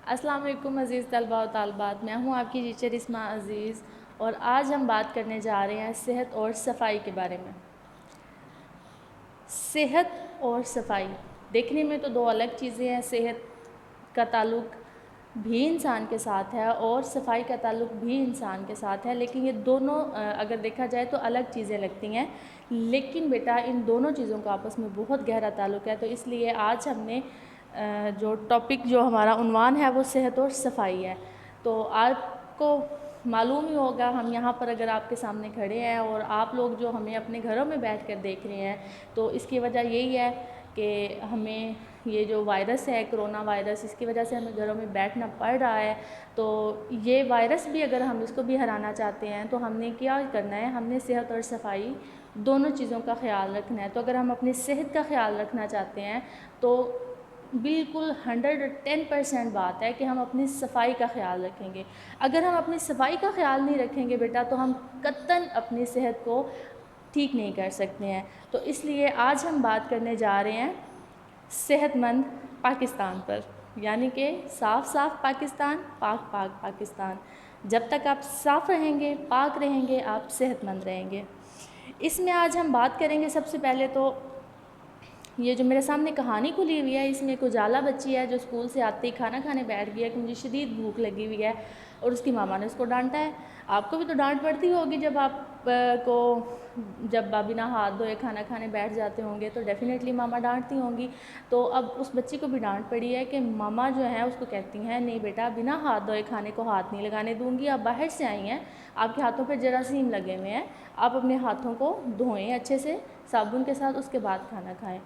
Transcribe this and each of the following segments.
السلام علیکم عزیز طلباء و طالبات، میں ہوں آپ کی ٹیچر اسماء عزیز، اور آج ہم بات کرنے جا رہے ہیں صحت اور صفائی کے بارے میں۔ صحت اور صفائی دیکھنے میں تو دو الگ چیزیں ہیں۔ صحت کا تعلق بھی انسان کے ساتھ ہے اور صفائی کا تعلق بھی انسان کے ساتھ ہے، لیکن یہ دونوں اگر دیکھا جائے تو الگ چیزیں لگتی ہیں، لیکن بیٹا ان دونوں چیزوں کا آپس میں بہت گہرا تعلق ہے۔ تو اس لیے آج ہم نے جو ٹاپک جو ہمارا عنوان ہے وہ صحت اور صفائی ہے۔ تو آپ کو معلوم ہی ہوگا، ہم یہاں پر اگر آپ کے سامنے کھڑے ہیں اور آپ لوگ جو ہمیں اپنے گھروں میں بیٹھ کر دیکھ رہے ہیں، تو اس کی وجہ یہی ہے کہ ہمیں یہ جو وائرس ہے کرونا وائرس، اس کی وجہ سے ہمیں گھروں میں بیٹھنا پڑ رہا ہے۔ تو یہ وائرس بھی اگر ہم اس کو بھی ہرانا چاہتے ہیں تو ہم نے کیا کرنا ہے، ہم نے صحت اور صفائی دونوں چیزوں کا خیال رکھنا ہے۔ تو اگر ہم اپنی صحت کا خیال رکھنا چاہتے ہیں تو بالکل 110% بات ہے کہ ہم اپنی صفائی کا خیال رکھیں گے۔ اگر ہم اپنی صفائی کا خیال نہیں رکھیں گے بیٹا تو ہم قطعاً اپنی صحت کو ٹھیک نہیں کر سکتے ہیں۔ تو اس لیے آج ہم بات کرنے جا رہے ہیں صحت مند پاکستان پر، یعنی کہ صاف پاکستان، پاک پاکستان۔ جب تک آپ صاف رہیں گے، پاک رہیں گے، آپ صحت مند رہیں گے۔ اس میں آج ہم بات کریں گے سب سے پہلے تو یہ جو میرے سامنے کہانی کھلی ہوئی ہے، اس میں ایک اجالا بچی ہے جو اسکول سے آتے ہی کھانا کھانے بیٹھ گئی ہے کہ مجھے شدید بھوک لگی ہوئی ہے، اور اس کی ماما نے اس کو ڈانٹا ہے۔ آپ کو بھی تو ڈانٹ پڑتی ہوگی جب آپ کو جب بنا ہاتھ دھوئے کھانا کھانے بیٹھ جاتے ہوں گے تو ڈیفینیٹلی ماما ڈانٹتی ہوں گی۔ تو اب اس بچی کو بھی ڈانٹ پڑی ہے کہ ماما جو ہیں اس کو کہتی ہیں نہیں بیٹا بنا ہاتھ دھوئے کھانے کو ہاتھ نہیں لگانے دوں گی، آپ باہر سے آئی ہیں، آپ کے ہاتھوں پہ جراثیم لگے ہوئے ہیں، آپ اپنے ہاتھوں کو دھوئیں اچھے سے صابن کے ساتھ، اس کے بعد کھانا کھائیں۔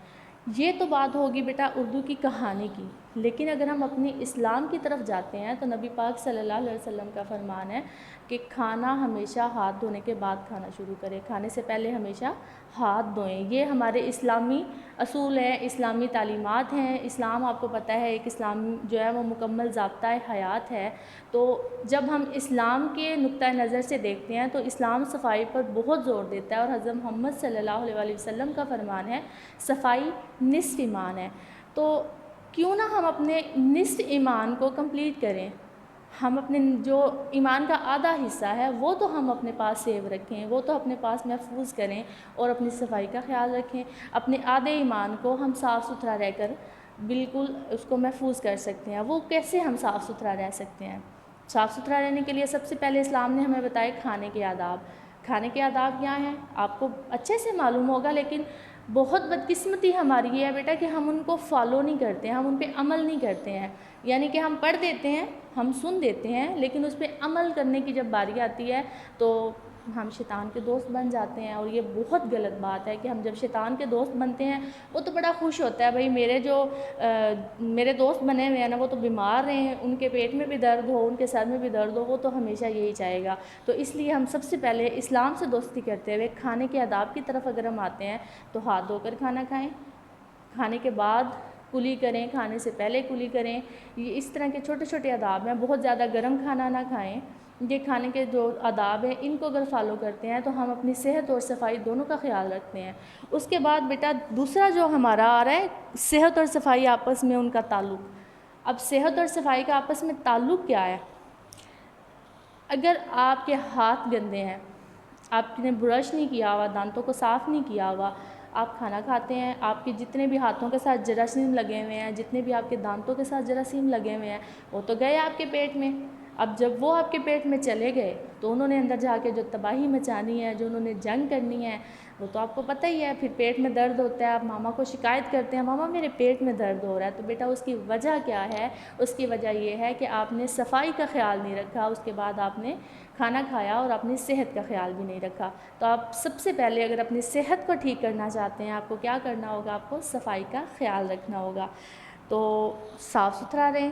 یہ تو بات ہوگی بیٹا اردو کی کہانی کی، لیکن اگر ہم اپنی اسلام کی طرف جاتے ہیں تو نبی پاک صلی اللہ علیہ وسلم کا فرمان ہے کہ کھانا ہمیشہ ہاتھ دھونے کے بعد کھانا شروع کریں، کھانے سے پہلے ہمیشہ ہاتھ دھوئیں۔ یہ ہمارے اسلامی اصول ہیں، اسلامی تعلیمات ہیں۔ اسلام آپ کو پتہ ہے ایک اسلام جو ہے وہ مکمل ضابطۂ حیات ہے۔ تو جب ہم اسلام کے نقطۂ نظر سے دیکھتے ہیں تو اسلام صفائی پر بہت زور دیتا ہے، اور حضرت محمد صلی اللہ علیہ وسلم کا فرمان ہے صفائی نصف ایمان ہے۔ تو کیوں نہ ہم اپنے نصف ایمان کو کمپلیٹ کریں، ہم اپنے جو ایمان کا آدھا حصہ ہے وہ تو ہم اپنے پاس سیو رکھیں، وہ تو اپنے پاس محفوظ کریں اور اپنی صفائی کا خیال رکھیں۔ اپنے آدھے ایمان کو ہم صاف ستھرا رہ کر بالکل اس کو محفوظ کر سکتے ہیں۔ وہ کیسے ہم صاف ستھرا رہ سکتے ہیں؟ صاف ستھرا رہنے کے لیے سب سے پہلے اسلام نے ہمیں بتائے کھانے کے آداب۔ کھانے کے آداب کیا ہیں آپ کو اچھے سے معلوم ہوگا، لیکن بہت بدقسمتی ہماری یہ ہے بیٹا کہ ہم ان کو فالو نہیں کرتے ہیں، ہم ان پہ عمل نہیں کرتے ہیں۔ یعنی کہ ہم پڑھ دیتے ہیں، ہم سن دیتے ہیں، لیکن اس پہ عمل کرنے کی جب باری آتی ہے تو ہم شیطان کے دوست بن جاتے ہیں، اور یہ بہت غلط بات ہے کہ ہم جب شیطان کے دوست بنتے ہیں وہ تو بڑا خوش ہوتا ہے، بھئی میرے دوست بنے ہوئے ہیں نا وہ تو بیمار رہے ہیں، ان کے پیٹ میں بھی درد ہو، ان کے سر میں بھی درد ہو، وہ تو ہمیشہ یہی چاہے گا۔ تو اس لیے ہم سب سے پہلے اسلام سے دوستی کرتے ہوئے کھانے کے آداب کی طرف اگر ہم آتے ہیں تو ہاتھ دھو کر کھانا کھائیں، کھانے کے بعد کلی کریں، کھانے سے پہلے کلی کریں۔ یہ اس طرح کے چھوٹے چھوٹے آداب ہیں۔ بہت زیادہ گرم کھانا نہ کھائیں۔ یہ کھانے کے جو آداب ہیں ان کو اگر فالو کرتے ہیں تو ہم اپنی صحت اور صفائی دونوں کا خیال رکھتے ہیں۔ اس کے بعد بیٹا دوسرا جو ہمارا آ رہا ہے صحت اور صفائی آپس میں ان کا تعلق۔ اب صحت اور صفائی کا آپس میں تعلق کیا ہے؟ اگر آپ کے ہاتھ گندے ہیں، آپ نے برش نہیں کیا ہوا، دانتوں کو صاف نہیں کیا ہوا، آپ کھانا کھاتے ہیں، آپ کے جتنے بھی ہاتھوں کے ساتھ جراثیم لگے ہوئے ہیں، جتنے بھی آپ کے دانتوں کے ساتھ جراثیم لگے ہوئے ہیں وہ تو گئے آپ کے پیٹ میں۔ اب جب وہ آپ کے پیٹ میں چلے گئے تو انہوں نے اندر جا کے جو تباہی مچانی ہے، جو انہوں نے جنگ کرنی ہے، وہ تو آپ کو پتہ ہی ہے۔ پھر پیٹ میں درد ہوتا ہے، آپ ماما کو شکایت کرتے ہیں ماما میرے پیٹ میں درد ہو رہا ہے، تو بیٹا اس کی وجہ کیا ہے؟ اس کی وجہ یہ ہے کہ آپ نے صفائی کا خیال نہیں رکھا، اس کے بعد آپ نے کھانا کھایا اور اپنی صحت کا خیال بھی نہیں رکھا۔ تو آپ سب سے پہلے اگر اپنی صحت کو ٹھیک کرنا چاہتے ہیں آپ کو کیا کرنا ہوگا؟ آپ کو صفائی کا خیال رکھنا ہوگا۔ تو صاف ستھرا رہیں۔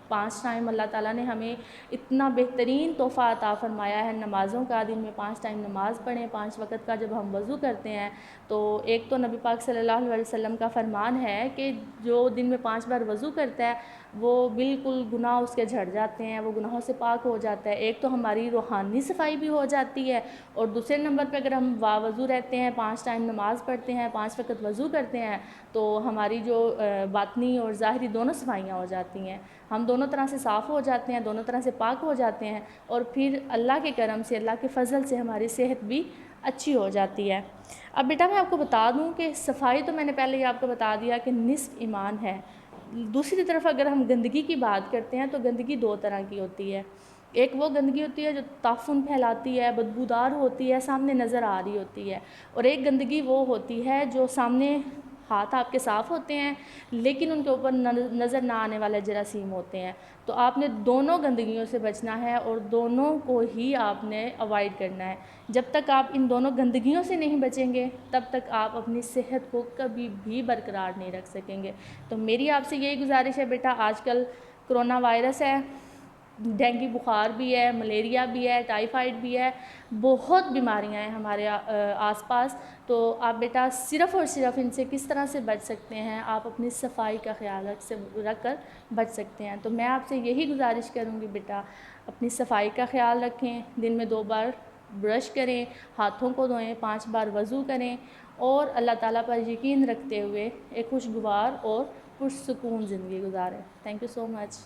5 ٹائم اللہ تعالیٰ نے ہمیں اتنا بہترین تحفہ عطا فرمایا ہے نمازوں کا، دن میں 5 ٹائم نماز پڑھیں، 5 وقت کا جب ہم وضو کرتے ہیں تو ایک تو نبی پاک صلی اللہ علیہ وسلم کا فرمان ہے کہ جو دن میں 5 بار وضو کرتا ہے وہ بالکل گناہ اس کے جھڑ جاتے ہیں، وہ گناہوں سے پاک ہو جاتا ہے۔ ایک تو ہماری روحانی صفائی بھی ہو جاتی ہے، اور دوسرے نمبر پہ اگر ہم وضو رہتے ہیں، 5 ٹائم نماز پڑھتے ہیں، 5 وقت وضو کرتے ہیں تو ہماری جو باطنی اور ظاہری دونوں صفائیاں ہو جاتی ہیں۔ ہم دونوں دونوں طرح سے صاف ہو جاتے ہیں، دونوں طرح سے پاک ہو جاتے ہیں، اور پھر اللہ کے کرم سے، اللہ کے فضل سے ہماری صحت بھی اچھی ہو جاتی ہے۔ اب بیٹا میں آپ کو بتا دوں کہ صفائی تو میں نے پہلے ہی آپ کو بتا دیا کہ نصف ایمان ہے۔ دوسری طرف اگر ہم گندگی کی بات کرتے ہیں تو گندگی دو طرح کی ہوتی ہے۔ ایک وہ گندگی ہوتی ہے جو تعفن پھیلاتی ہے، بدبودار ہوتی ہے، سامنے نظر آ رہی ہوتی ہے، اور ایک گندگی وہ ہوتی ہے جو سامنے ہاتھ آپ کے صاف ہوتے ہیں لیکن ان کے اوپر نظر نہ آنے والے جراثیم ہوتے ہیں۔ تو آپ نے دونوں گندگیوں سے بچنا ہے اور دونوں کو ہی آپ نے اوائڈ کرنا ہے۔ جب تک آپ ان دونوں گندگیوں سے نہیں بچیں گے تب تک آپ اپنی صحت کو کبھی بھی برقرار نہیں رکھ سکیں گے۔ تو میری آپ سے یہی گزارش ہے بیٹا، آج کل کرونا وائرس ہے، ڈینگی بخار بھی ہے، ملیریا بھی ہے، ٹائیفائڈ بھی ہے، بہت بیماریاں ہیں ہمارے آس پاس۔ تو آپ بیٹا صرف اور صرف ان سے کس طرح سے بچ سکتے ہیں، آپ اپنی صفائی کا خیال رکھ کر بچ سکتے ہیں۔ تو میں آپ سے یہی گزارش کروں گی بیٹا، اپنی صفائی کا خیال رکھیں، دن میں 2 بار برش کریں، ہاتھوں کو دھوئیں، 5 بار وضو کریں، اور اللہ تعالیٰ پر یقین رکھتے ہوئے ایک خوشگوار اور پرسکون زندگی گزاریں۔ Thank you so much.